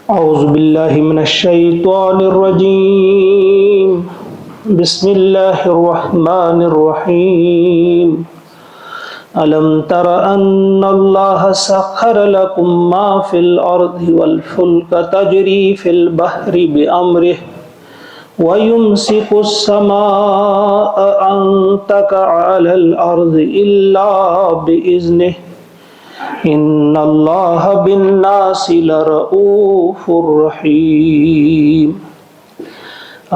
اعوذ باللہ من الشیطان الرجیم بسم اللہ الرحمن الرحیم الم تر ان اللہ سخر لکم ما فی الارض والفلک تجری فی البحر بامرہ وَيُمْسِكُ السَّمَاءَ أَن تَقَعَ عَلَى الْأَرْضِ إِلَّا بِإِذْنِهِ إِنَّ اللَّهَ بِالنَّاسِ لَرَءُوفٌ رَحِيمٌ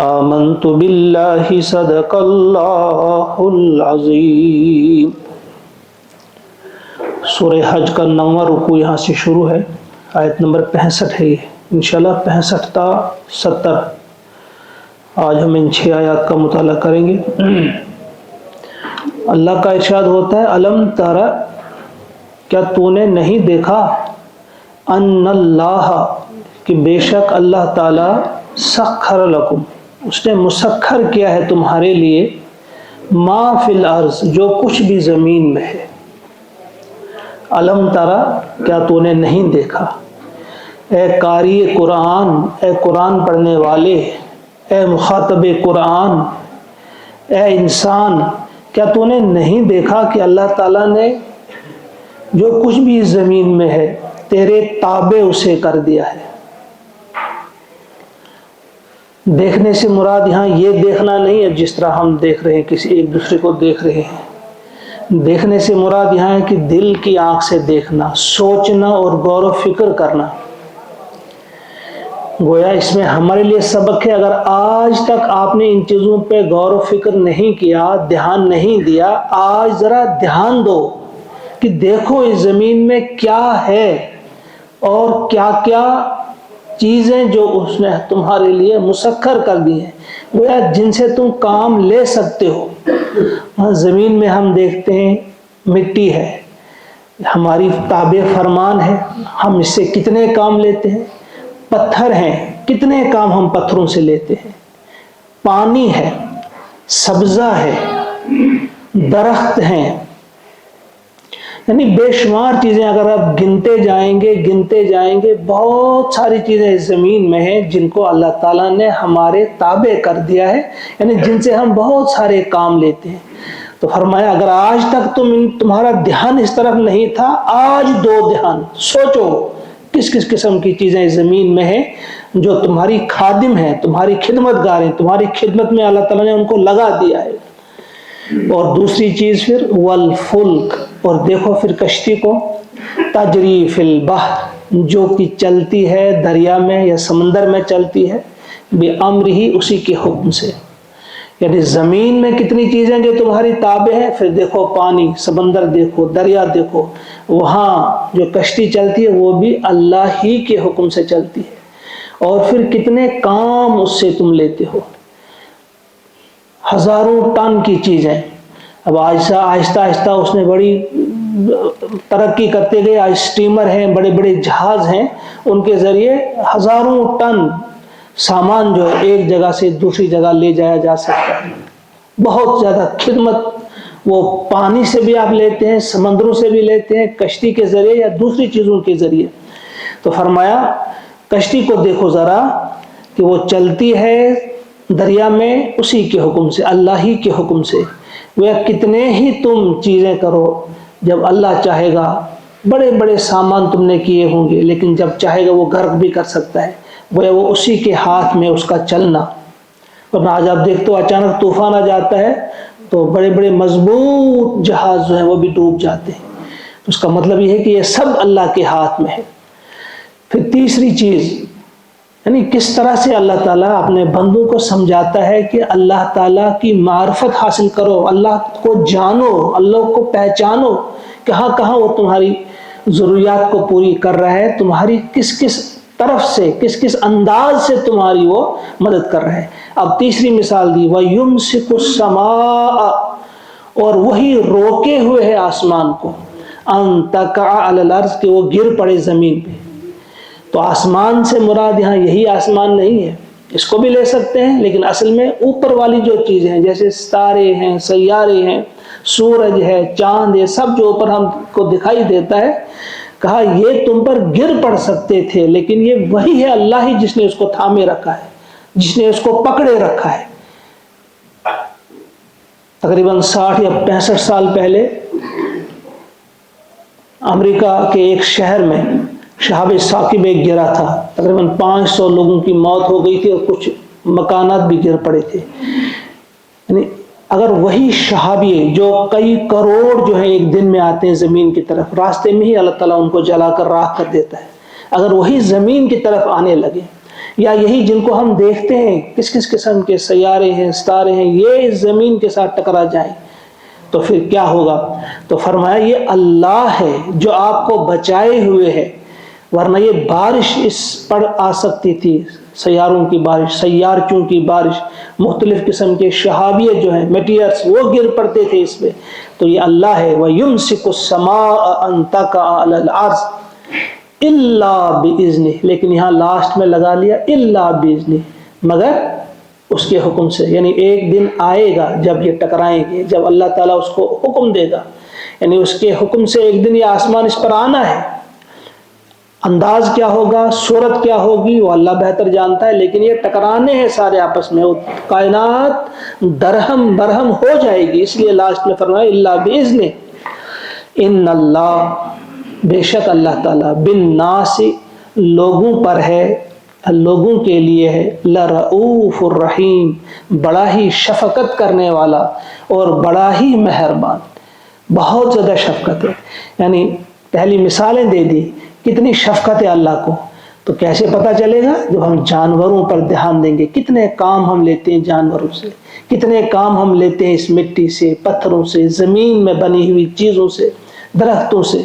آمنت باللہ صدق اللہ العظیم۔ سورہ حج کا 9واں رکوع یہاں سے شروع ہے، آیت نمبر 65 ہے یہ، انشاءاللہ 65 تا 70۔ آج ہم ان 6 آیات کا مطالعہ کریں گے۔ اللہ کا ارشاد ہوتا ہے الم تر، کیا تو نے نہیں دیکھا، ان اللہ، کہ بے شک اللہ تعالی، سخر لکم، اس نے مسخر کیا ہے تمہارے لیے، ما فی الارض، جو کچھ بھی زمین میں ہے۔ الم تر، کیا تو نے نہیں دیکھا، اے قاری قرآن، اے قرآن پڑھنے والے، اے مخاطب قرآن، اے انسان، کیا تو نے نہیں دیکھا کہ اللہ تعالیٰ نے جو کچھ بھی اس زمین میں ہے تیرے تابع اسے کر دیا ہے۔ دیکھنے سے مراد یہاں یہ دیکھنا نہیں ہے جس طرح ہم دیکھ رہے ہیں، کسی ایک دوسرے کو دیکھ رہے ہیں۔ دیکھنے سے مراد یہاں ہے کہ دل کی آنکھ سے دیکھنا، سوچنا اور غور و فکر کرنا۔ گویا اس میں ہمارے لیے سبق ہے، اگر آج تک آپ نے ان چیزوں پہ غور و فکر نہیں کیا، دھیان نہیں دیا، آج ذرا دھیان دو کہ دیکھو اس زمین میں کیا ہے اور کیا کیا چیزیں جو اس نے تمہارے لیے مسخر کر دی ہیں، گویا جن سے تم کام لے سکتے ہو۔ زمین میں ہم دیکھتے ہیں مٹی ہے، ہماری تابع فرمان ہے، ہم اس سے کتنے کام لیتے ہیں۔ پتھر ہیں، کتنے کام ہم پتھروں سے لیتے ہیں۔ پانی ہے، سبزہ ہے، درخت ہیں، یعنی بے شمار چیزیں اگر آپ گنتے جائیں گے بہت ساری چیزیں اس زمین میں ہیں جن کو اللہ تعالیٰ نے ہمارے تابع کر دیا ہے، یعنی جن سے ہم بہت سارے کام لیتے ہیں۔ تو فرمایا اگر آج تک تمہارا دھیان اس طرف نہیں تھا، آج دو دھیان، سوچو کس کس قسم کی چیزیں اس زمین میں ہیں جو تمہاری خادم ہیں، تمہاری خدمت گار ہیں، تمہاری خدمت میں اللہ تعالیٰ نے ان کو لگا دیا ہے۔ اور دوسری چیز پھر والفلک، اور دیکھو پھر کشتی کو، تجری فی البحر، جو کہ چلتی ہے دریا میں یا سمندر میں چلتی ہے، بامرہ، اسی کے حکم سے۔ یعنی زمین میں کتنی چیزیں جو تمہاری تابع ہیں، پھر دیکھو پانی، سمندر دیکھو، دریا دیکھو، وہاں جو کشتی چلتی ہے وہ بھی اللہ ہی کے حکم سے چلتی ہے۔ اور پھر کتنے کام اس سے تم لیتے ہو، ہزاروں ٹن کی چیزیں۔ اب آہستہ آہستہ اس نے بڑی ترقی کرتے گئے، آج سٹیمر ہیں، بڑے بڑے جہاز ہیں، ان کے ذریعے ہزاروں ٹن سامان جو ہے ایک جگہ سے دوسری جگہ لے جایا جا سکتا ہے۔ بہت زیادہ خدمت وہ پانی سے بھی آپ لیتے ہیں، سمندروں سے بھی لیتے ہیں، کشتی کے ذریعے یا دوسری چیزوں کے ذریعے۔ تو فرمایا کشتی کو دیکھو ذرا کہ وہ چلتی ہے دریا میں اسی کے حکم سے، اللہ ہی کے حکم سے۔ وہ کتنے ہی تم چیزیں کرو، جب اللہ چاہے گا بڑے بڑے سامان تم نے کیے ہوں گے، لیکن جب چاہے گا وہ غرق بھی کر سکتا ہے، وہ اسی کے ہاتھ میں اس کا چلنا۔ ورنہ آج آپ دیکھتے ہو اچانک طوفان آ جاتا ہے تو بڑے بڑے مضبوط جہاز جو ہیں وہ بھی ڈوب جاتے ہیں۔ اس کا مطلب یہ ہے کہ یہ سب اللہ کے ہاتھ میں ہے۔ پھر تیسری چیز، یعنی کس طرح سے اللہ تعالیٰ اپنے بندوں کو سمجھاتا ہے کہ اللہ تعالیٰ کی معرفت حاصل کرو، اللہ کو جانو، اللہ کو پہچانو، کہاں کہاں وہ تمہاری ضروریات کو پوری کر رہا ہے، تمہاری کس کس طرف سے، کس کس انداز سے تمہاری وہ مدد کر رہا ہے۔ اب تیسری مثال دی، وَيُمْسِكُ السَّمَاءَ، اور وہی روکے ہوئے ہے آسمان کو، أَن تَقَعَ عَلَى الْأَرْضِ، کہ وہ گر پڑے زمین پہ۔ تو آسمان سے مراد یہاں یہی آسمان نہیں ہے، اس کو بھی لے سکتے ہیں، لیکن اصل میں اوپر والی جو چیزیں ہیں جیسے ستارے ہیں، سیارے ہیں، سورج ہے، چاند ہے، سب جو اوپر ہم کو دکھائی دیتا ہے، کہا یہ تم پر گر پڑ سکتے تھے، لیکن یہ وہی ہے اللہ ہی جس نے اس کو تھامے رکھا ہے، جس نے اس کو پکڑے رکھا ہے۔ تقریباً 60 یا 65 سال پہلے امریکہ کے ایک شہر میں شہاب ثاقب ایک گرا تھا، تقریباً 500 لوگوں کی موت ہو گئی تھی اور کچھ مکانات بھی گر پڑے تھے۔ یعنی اگر وہی شہابی جو کئی کروڑ جو ہیں ایک دن میں آتے ہیں زمین کی طرف، راستے میں ہی اللہ تعالیٰ ان کو جلا کر راکھ کر دیتا ہے، اگر وہی زمین کی طرف آنے لگے، یا یہی جن کو ہم دیکھتے ہیں کس کس قسم کے سیارے ہیں، ستارے ہیں، یہ زمین کے ساتھ ٹکرا جائیں تو پھر کیا ہوگا؟ تو فرمایا یہ اللہ ہے جو آپ کو بچائے ہوئے ہے، ورنہ یہ بارش اس پر آ سکتی تھی، سیاروں کی بارش، سیارچوں کی بارش، مختلف قسم کے شہابیہ جو ہیں میٹیئرز وہ گر پڑتے تھے اس پہ۔ تو یہ اللہ ہے، وَيُمْسِكُ السَّمَاءَ أَن تَقَعَ عَلَى الْأَرْضِ إِلَّا بِإِذْنِهِ، لیکن یہاں لاسٹ میں لگا لیا إِلَّا بِإِذْنِهِ، مگر اس کے حکم سے۔ یعنی ایک دن آئے گا جب یہ ٹکرائیں گے، جب اللہ تعالیٰ اس کو حکم دے گا، یعنی اس کے حکم سے ایک دن یہ آسمان اس پر آنا ہے۔ انداز کیا ہوگا، صورت کیا ہوگی، وہ اللہ بہتر جانتا ہے، لیکن یہ ٹکرانے ہیں سارے آپس میں، کائنات درہم برہم ہو جائے گی۔ اس لیے لاسٹ میں فرمایا الا باذن، ان اللہ، بے شک اللہ تعالیٰ، بالناس، لوگوں پر ہے، لوگوں کے لیے ہے، لرؤوف الرحیم، بڑا ہی شفقت کرنے والا اور بڑا ہی مہربان، بہت زیادہ شفقت ہے۔ یعنی پہلی مثالیں دے دی، کتنی شفقت ہے اللہ کو۔ تو کیسے پتہ چلے گا؟ جب ہم جانوروں پر دھیان دیں گے، کتنے کام ہم لیتے ہیں جانوروں سے، کتنے کام ہم لیتے ہیں اس مٹی سے، پتھروں سے، زمین میں بنی ہوئی چیزوں سے، درختوں سے۔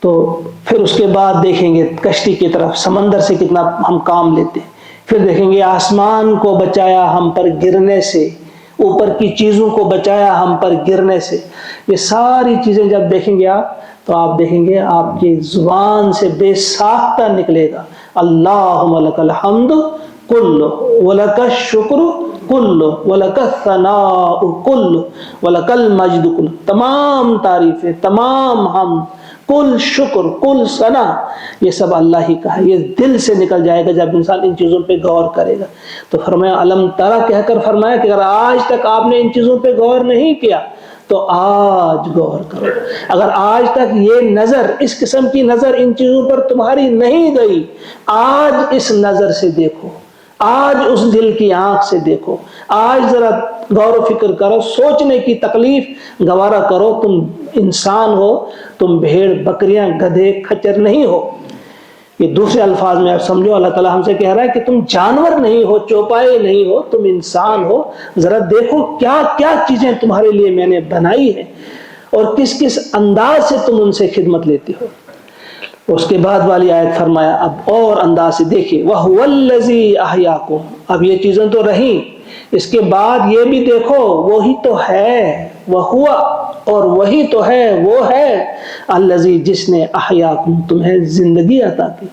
تو پھر اس کے بعد دیکھیں گے کشتی کی طرف، سمندر سے کتنا ہم کام لیتے ہیں، پھر دیکھیں گے آسمان کو بچایا ہم پر گرنے سے، اوپر کی چیزوں کو بچایا ہم پر گرنے سے۔ یہ ساری چیزیں جب دیکھیں گے آپ، تو آپ دیکھیں گے آپ کی زبان سے بے ساختہ نکلے گا اللہم لک الحمد کل ولک الشکر کل ولک الثناء کل ولک المجد کل، تمام تعریفیں، تمام حمد، کل شکر، کل ثنا، یہ سب اللہ ہی کا ہے۔ یہ دل سے نکل جائے گا جب انسان ان چیزوں پہ غور کرے گا۔ تو فرمایا الم ترا کہہ کر فرمایا کہ اگر آج تک آپ نے ان چیزوں پہ غور نہیں کیا تو آج غور کرو۔ اگر آج تک یہ نظر، اس قسم کی نظر ان چیزوں پر تمہاری نہیں گئی، آج اس نظر سے دیکھو، آج اس دل کی آنکھ سے دیکھو، آج ذرا غور و فکر کرو، سوچنے کی تکلیف گوارا کرو۔ تم انسان ہو، تم بھیڑ بکریاں گدھے کھچر نہیں ہو۔ یہ دوسرے الفاظ میں آپ سمجھو، اللہ تعالیٰ ہم سے کہہ رہا ہے کہ تم جانور نہیں ہو، چوپائے نہیں ہو، تم انسان ہو۔ ذرا دیکھو کیا کیا چیزیں تمہارے لیے میں نے بنائی ہیں اور کس کس انداز سے تم ان سے خدمت لیتے ہو۔ اس کے بعد والی آیت فرمایا اب اور انداز سے دیکھیے، وَهُوَ الَّذِي أَحْيَاكُمْ، اب یہ چیزیں تو رہیں، اس کے بعد یہ بھی دیکھو وہی تو ہے، وَهُوَ، اور وہی تو ہے، وہ ہے الَّذِي، جس نے أَحْيَاكُمْ، تمہیں زندگی عطا کی۔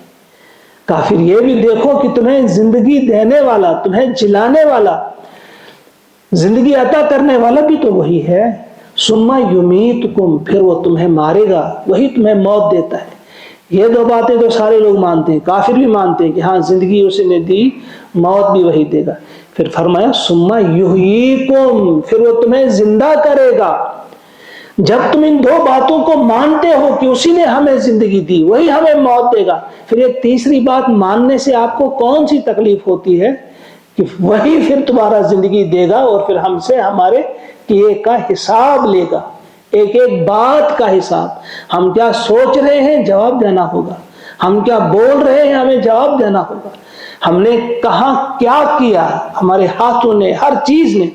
کافر یہ بھی دیکھو کہ تمہیں زندگی دینے والا، تمہیں جلانے والا، زندگی عطا کرنے والا بھی تو وہی ہے۔ ثُمَّ يُمِيتُكُمْ، پھر وہ تمہیں مارے گا، وہی تمہیں موت دیتا ہے۔ یہ دو باتیں تو سارے لوگ مانتے ہیں، کافر بھی مانتے ہیں کہ ہاں زندگی اسی نے دی، موت بھی وہی دے گا۔ پھر فرمایا ثُمَّ يُحْيِيكُمْ، پھر وہ تمہیں زندہ کرے گا۔ جب تم ان دو باتوں کو مانتے ہو کہ اسی نے ہمیں زندگی دی، وہی ہمیں موت دے گا، پھر یہ تیسری بات ماننے سے آپ کو کون سی تکلیف ہوتی ہے کہ وہی پھر تمہارا زندگی دے گا اور پھر ہم سے ہمارے کیے کا حساب لے گا، ایک ایک بات کا حساب۔ ہم کیا سوچ رہے ہیں جواب دینا ہوگا، ہم کیا بول رہے ہیں ہمیں جواب دینا ہوگا، ہم نے کہاں کیا کیا، ہمارے ہاتھوں نے، ہر چیز نے۔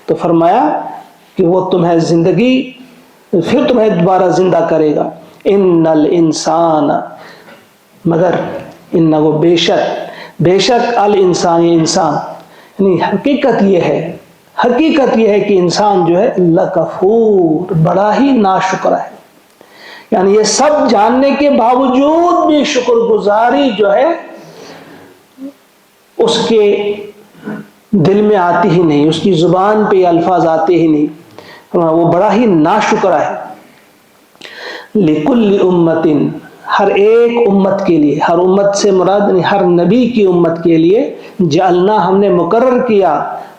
تو فرمایا کہ وہ تمہیں زندگی، پھر تمہیں دوبارہ زندہ کرے گا۔ ان الانسان، مگر ان وہ بے شک الانسان، یہ انسان، یعنی حقیقت یہ ہے کہ انسان جو ہے لکفور، بڑا ہی ناشکر ہے۔ یعنی یہ سب جاننے کے باوجود بھی شکر گزاری جو ہے اس کے دل میں آتی ہی نہیں، اس کی زبان پہ یہ الفاظ آتے ہی نہیں، وہ بڑا ہی ناشکر ہے۔ لِكُلِّ أُمَّةٍ ہر ایک امت کے لیے، ہر امت سے مراد ہر نبی کی امت کے لیے جعلنا ہم نے مقرر کیا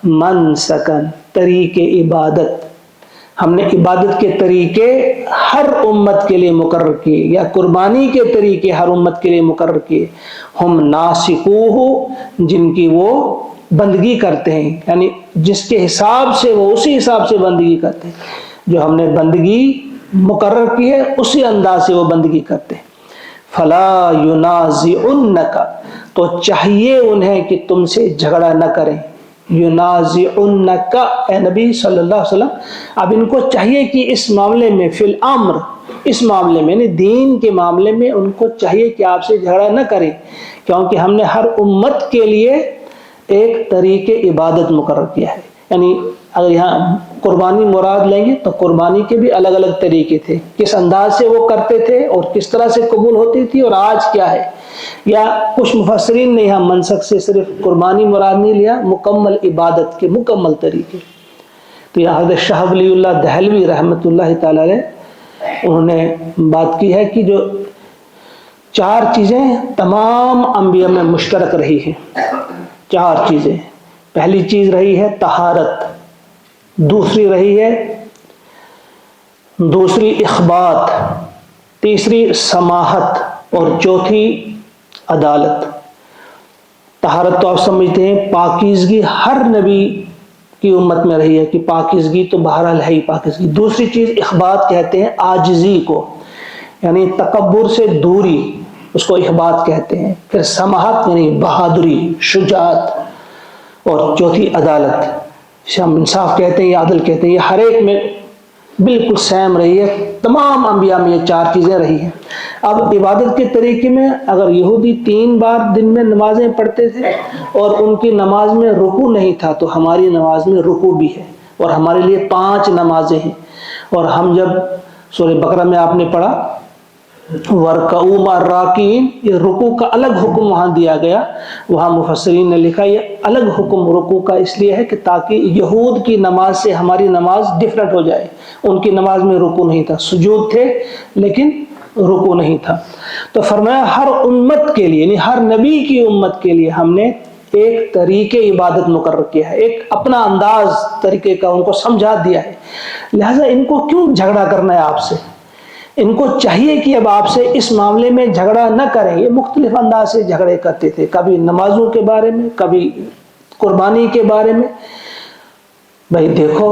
منسکن طریق عبادت، ہم نے عبادت کے طریقے ہر امت کے لیے مقرر کیے، یا قربانی کے طریقے ہر امت کے لیے مقرر کیے، ہم ناسکوہ جن کی وہ بندگی کرتے ہیں، یعنی جس کے حساب سے وہ اسی حساب سے بندگی کرتے ہیں، جو ہم نے بندگی مقرر کی ہے اسی انداز سے وہ بندگی کرتے ہیں۔ فلا ینازعنک، تو چاہیے انہیں کہ تم سے جھگڑا نہ کریں، ینازعنک اے نبی صلی اللہ علیہ وسلم، اب ان کو چاہیے کہ اس معاملے میں فی الامر، اس معاملے میں یعنی دین کے معاملے میں ان کو چاہیے کہ آپ سے جھگڑا نہ کریں، کیونکہ ہم نے ہر امت کے لیے ایک طریق عبادت مقرر کیا ہے۔ یعنی اگر یہاں قربانی مراد لیں گے تو قربانی کے بھی الگ الگ طریقے تھے، کس انداز سے وہ کرتے تھے اور کس طرح سے قبول ہوتی تھی، اور آج کیا ہے۔ یا کچھ مفسرین نے یہاں منسک سے صرف قربانی مراد نہیں لیا، مکمل عبادت کے مکمل طریقے۔ تو یہاں حضرت شاہ ولی اللہ دہلوی رحمۃ اللہ تعالی علیہ انہوں نے بات کی ہے کہ جو 4 چیزیں تمام انبیاء میں مشترک رہی ہیں، 4 چیزیں۔ پہلی چیز رہی ہے طہارت، دوسری رہی ہے اخبات، تیسری سماحت، اور چوتھی عدالت۔ طہارت تو آپ سمجھتے ہیں پاکیزگی، ہر نبی کی امت میں رہی ہے کہ پاکیزگی تو بہرحال ہے ہی پاکیزگی۔ دوسری چیز اخبات کہتے ہیں عاجزی کو، یعنی تکبر سے دوری، اس کو اخبات کہتے ہیں۔ پھر سماحت یعنی بہادری، شجاعت، اور چوتھی عدالت، اسے ہم انصاف کہتے ہیں یا عدل کہتے ہیں۔ یہ ہر ایک میں بالکل سیم رہی ہے، تمام انبیاء میں یہ 4 چیزیں رہی ہیں۔ اب عبادت کے طریقے میں اگر یہودی 3 بار دن میں نمازیں پڑھتے تھے اور ان کی نماز میں رکوع نہیں تھا، تو ہماری نماز میں رکوع بھی ہے، اور ہمارے لیے 5 نمازیں ہیں۔ اور ہم جب سورہ بقرہ میں آپ نے پڑھا وَارْكَعُوا مَعَ الرَّاكِعِينَ، یہ رکوع کا الگ حکم وہاں دیا گیا، وہاں مفسرین نے لکھا یہ الگ حکم رکوع کا اس لیے ہے کہ تاکہ یہود کی نماز سے ہماری نماز ڈیفرنٹ ہو جائے۔ ان کی نماز میں رکوع نہیں تھا، سجود تھے لیکن رکوع نہیں تھا۔ تو فرمایا ہر امت کے لیے، یعنی ہر نبی کی امت کے لیے ہم نے ایک طریقے عبادت مقرر کیا ہے، ایک اپنا انداز طریقے کا ان کو سمجھا دیا ہے۔ لہٰذا ان کو کیوں جھگڑا کرنا ہے آپ سے؟ ان کو چاہیے کہ اب آپ سے اس معاملے میں جھگڑا نہ کریں۔ یہ مختلف انداز سے جھگڑے کرتے تھے، کبھی نمازوں کے بارے میں، کبھی قربانی کے بارے میں۔ بھائی دیکھو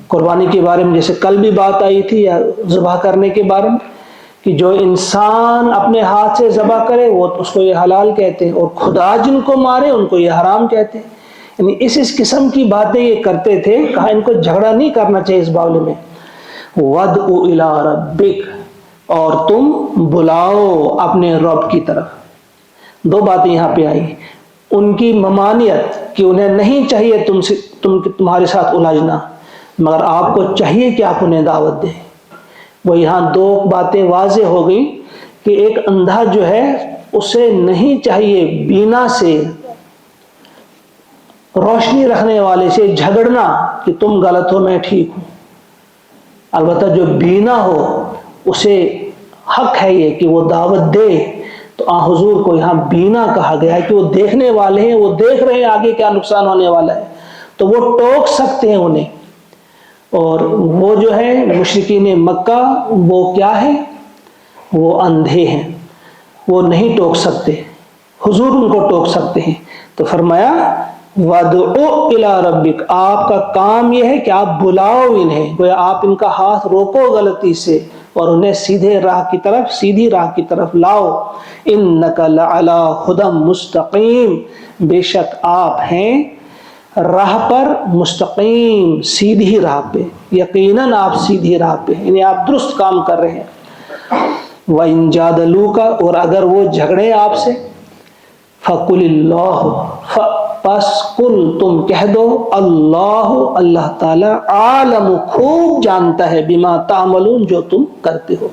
قربانی کے بارے میں جیسے کل بھی بات آئی تھی، یا ذبح کرنے کے بارے میں، کہ جو انسان اپنے ہاتھ سے ذبح کرے وہ اس کو یہ حلال کہتے ہیں، اور خدا جن کو مارے ان کو یہ حرام کہتے ہیں۔ یعنی اس قسم کی باتیں یہ کرتے تھے، کہا ان کو جھگڑا نہیں کرنا چاہیے اس معاملے میں۔ وَادْعُ إِلَىٰ رَبِّكَ، اور تم بلاؤ اپنے رب کی طرف۔ 2 باتیں یہاں پہ آئی، ان کی ممانعت کہ انہیں نہیں چاہیے تمہارے ساتھ الجھنا، مگر آپ کو چاہیے کہ آپ انہیں دعوت دیں۔ وہ یہاں 2 باتیں واضح ہو گئی کہ ایک اندھا جو ہے اسے نہیں چاہیے بینا سے، روشنی رکھنے والے سے جھگڑنا کہ تم غلط ہو میں ٹھیک ہوں۔ البتہ جو بینا ہو اسے حق ہے یہ کہ وہ دعوت دے۔ تو حضور کو یہاں بینا کہا گیا ہے کہ وہ دیکھنے والے ہیں، وہ دیکھ رہے ہیں آگے کیا نقصان ہونے والا ہے، تو وہ ٹوک سکتے ہیں انہیں۔ اور وہ جو ہے مشرکین مکہ وہ کیا ہے، وہ اندھے ہیں، وہ نہیں ٹوک سکتے، حضور ان کو ٹوک سکتے ہیں۔ تو فرمایا وَادْعُ إِلَىٰ رَبِّكَ، آپ کا کام یہ ہے کہ آپ بلاؤ انہیں، گویا آپ ان کا ہاتھ روکو غلطی سے اور انہیں سیدھی راہ کی طرف لاؤ۔ إِنَّكَ لَعَلَىٰ هُدًى مُسْتَقِيمٍ، بے شک آپ ہیں راہ پر مستقیم، سیدھی راہ پہ، یقیناً آپ سیدھی راہ پہ، یعنی آپ درست کام کر رہے ہیں۔ وَإِن جَادَلُوكَ، اور اگر وہ جھگڑے آپ سے، فَقُلِ اللَّهُ، پس کل تم کہہ دو اللہ تعالیٰ عالم، خوب جانتا ہے، بما تعملون، جو تم کرتے ہو۔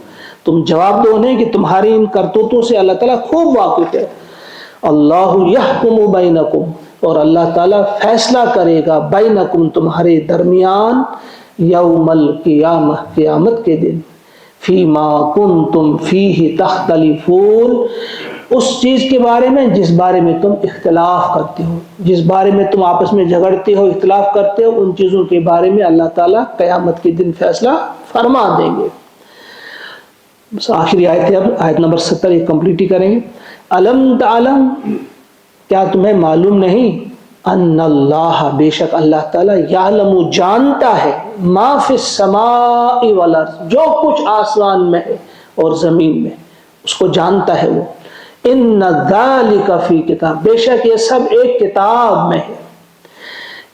تم جواب دو انہیں کہ تمہاری ان کرتوتوں سے اللہ تعالیٰ خوب واقف ہے۔ اللہ یحکم بینکم، اور اللہ تعالیٰ فیصلہ کرے گا بینکم، تمہارے درمیان، یوم القیامہ، قیامت کے دن۔ فیما کنتم فیہ تختلفون، اس چیز کے بارے میں جس بارے میں تم اختلاف کرتے ہو، جس بارے میں تم آپس میں جھگڑتے ہو، اختلاف کرتے ہو، ان چیزوں کے بارے میں اللہ تعالیٰ قیامت کے دن فیصلہ فرما دیں گے۔ بس آخری آیت ہے، اب آیت نمبر 70 یہ کمپلیٹ ہی کریں گے۔ الم تعلم، کیا تمہیں معلوم نہیں، ان اللہ، بے شک اللہ تعالیٰ، یعلم، جانتا ہے، ما فی السماء والارض، جو کچھ آسمان میں ہے اور زمین میں، اس کو جانتا ہے وہ۔ ان ذالک فی کتاب، بے شک یہ سب ایک کتاب میں ہے۔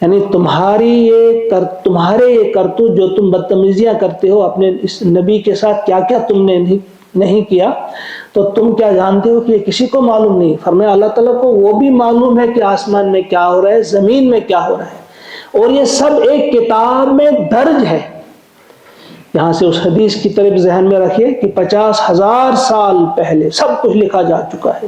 یعنی تمہارے یہ کرتوت جو تم بدتمیزیاں کرتے ہو اپنے اس نبی کے ساتھ، کیا کیا تم نے نہیں کیا، تو تم کیا جانتے ہو کہ یہ کسی کو معلوم نہیں؟ فرمایا اللہ تعالیٰ کو وہ بھی معلوم ہے کہ آسمان میں کیا ہو رہا ہے، زمین میں کیا ہو رہا ہے، اور یہ سب ایک کتاب میں درج ہے۔ یہاں سے اس حدیث کی طرف ذہن میں رکھیے کہ 50,000 سال پہلے سب کچھ لکھا جا چکا ہے۔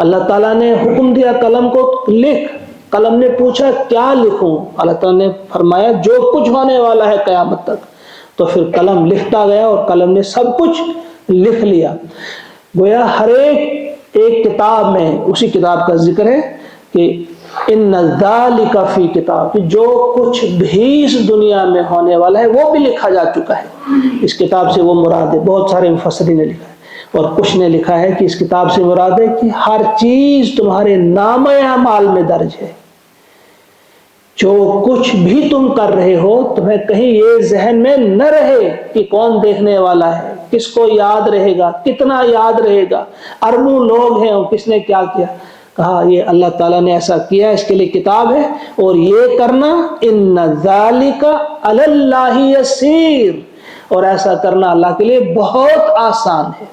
اللہ تعالیٰ نے حکم دیا قلم کو لکھ، قلم نے پوچھا کیا لکھوں، اللہ تعالیٰ نے فرمایا جو کچھ ہونے والا ہے قیامت تک، تو پھر قلم لکھتا گیا اور قلم نے سب کچھ لکھ لیا۔ گویا ہر ایک کتاب میں اسی کتاب کا ذکر ہے کہ ان ذالک فی کتاب، کہ جو کچھ بھی اس دنیا میں ہونے والا ہے وہ بھی لکھا جا چکا ہے۔ اس کتاب سے وہ مراد ہے، بہت سارے مفسرین نے لکھا ہے، اور کچھ نے لکھا ہے کہ اس کتاب سے مراد ہے کہ ہر چیز تمہارے نامہ اعمال میں درج ہے۔ جو کچھ بھی تم کر رہے ہو، تمہیں کہیں یہ ذہن میں نہ رہے کہ کون دیکھنے والا ہے، کس کو یاد رہے گا، کتنا یاد رہے گا، اربوں لوگ ہیں اور کس نے کیا کیا۔ کہا یہ اللہ تعالیٰ نے ایسا کیا، اس کے لیے کتاب ہے، اور یہ کرنا ان ذالک علی اللہ یسیر، اور ایسا کرنا اللہ کے لیے بہت آسان ہے،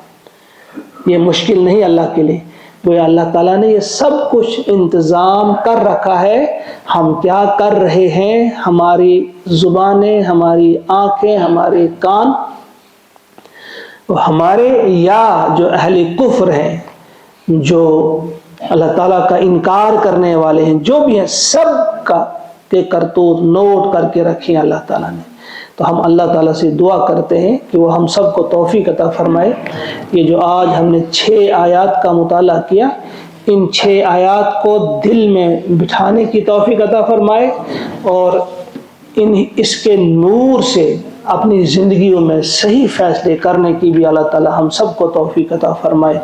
یہ مشکل نہیں اللہ کے لیے۔ وہ اللہ تعالیٰ نے یہ سب کچھ انتظام کر رکھا ہے، ہم کیا کر رہے ہیں، ہماری زبانیں، ہماری آنکھیں، ہمارے کان، ہمارے یا جو اہل کفر ہیں، جو اللہ تعالیٰ کا انکار کرنے والے ہیں، جو بھی ہیں، سب کا کے کرتوت نوٹ کر کے رکھیں اللہ تعالیٰ نے۔ تو ہم اللہ تعالیٰ سے دعا کرتے ہیں کہ وہ ہم سب کو توفیق عطا فرمائے۔ یہ جو آج ہم نے 6 آیات کا مطالعہ کیا، ان 6 آیات کو دل میں بٹھانے کی توفیق عطا فرمائے، اور اس کے نور سے اپنی زندگیوں میں صحیح فیصلے کرنے کی بھی اللہ تعالی ہم سب کو توفیق عطا فرمائے۔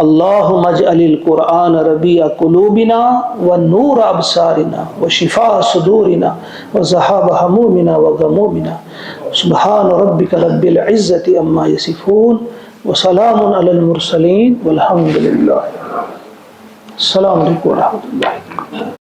اللہم اجعل القرآن ربیع قلوبنا ونور ابصارنا وشفاء صدورنا وذهاب همومنا وغمومنا۔ سبحان ربک رب العزة عما یصفون وسلام علی المرسلین والحمد للہ۔ السلام علیکم ورحمۃ اللہ۔